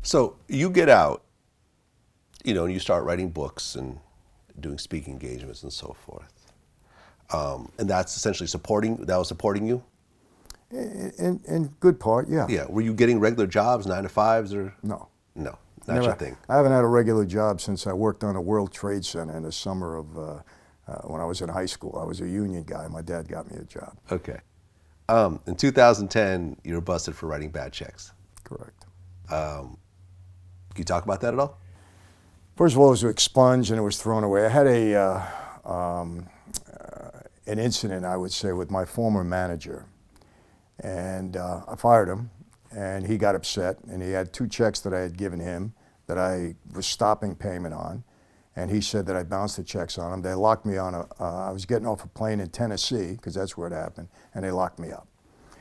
So you get out, and you start writing books and doing speaking engagements and so forth. And that's essentially that was supporting you? In good part, yeah. Yeah. Were you getting regular jobs, 9 to 5s, or? No. No, not your thing. I haven't had a regular job since I worked on the World Trade Center in the summer of when I was in high school. I was a union guy. My dad got me a job. Okay. In 2010, you were busted for writing bad checks. Correct. Can you talk about that at all? First of all, it was expunged and it was thrown away. I had an incident, I would say, with my former manager. And I fired him, and he got upset, and he had 2 checks that I had given him that I was stopping payment on, and he said that I bounced the checks on him. They locked me on I was getting off a plane in Tennessee, because that's where it happened, and they locked me up.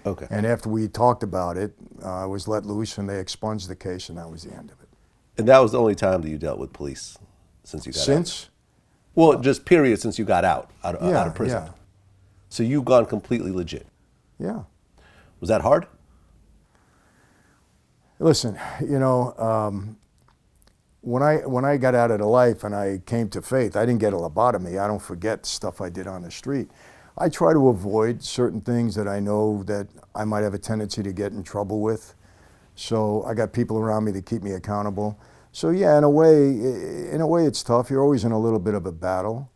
Okay. And after we talked about it, I was let loose, and they expunged the case, and that was the end of it. And that was the only time that you dealt with police since you got out? Since? Well, just period, since you got out of prison. Yeah. So you've gone completely legit. Yeah. Was that hard? Listen, when I got out of the life and I came to faith, I didn't get a lobotomy. I don't forget stuff I did on the street. I try to avoid certain things that I know that I might have a tendency to get in trouble with. So I got people around me that keep me accountable. So yeah, in a way it's tough. You're always in a little bit of a battle,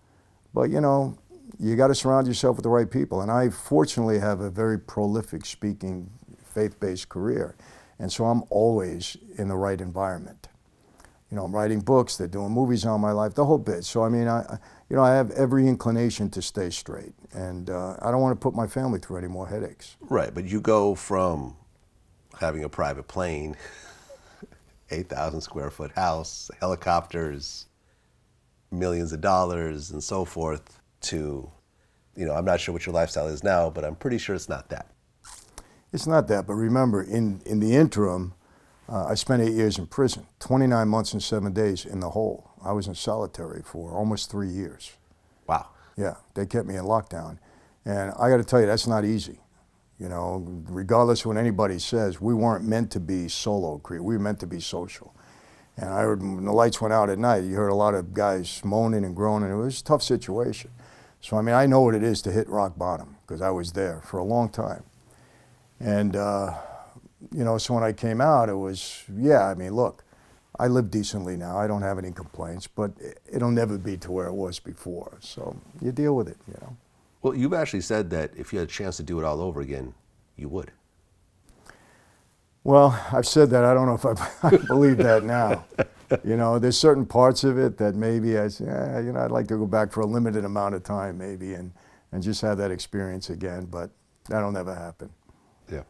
but you got to surround yourself with the right people. And I fortunately have a very prolific speaking, faith-based career. And so I'm always in the right environment. I'm writing books, they're doing movies on my life, the whole bit. So I mean, I have every inclination to stay straight. And I don't want to put my family through any more headaches. Right, but you go from having a private plane, 8,000 square foot house, helicopters, millions of dollars and so forth, to, I'm not sure what your lifestyle is now, but I'm pretty sure it's not that. It's not that, but remember, in the interim, I spent 8 years in prison, 29 months and 7 days in the hole. I was in solitary for almost 3 years. Wow. Yeah, they kept me in lockdown. And I got to tell you, that's not easy. Regardless of what anybody says, we weren't meant to be solo crew. We were meant to be social. And I heard when the lights went out at night, you heard a lot of guys moaning and groaning. It was a tough situation. So, I mean, I know what it is to hit rock bottom, because I was there for a long time. And, so when I came out, it was, look, I live decently now. I don't have any complaints, but it'll never be to where it was before. So you deal with it, Well, you've actually said that if you had a chance to do it all over again, you would. Well, I've said that. I don't know if I believe that now. There's certain parts of it that maybe I say, I'd like to go back for a limited amount of time maybe and just have that experience again, but that'll never happen. Yeah.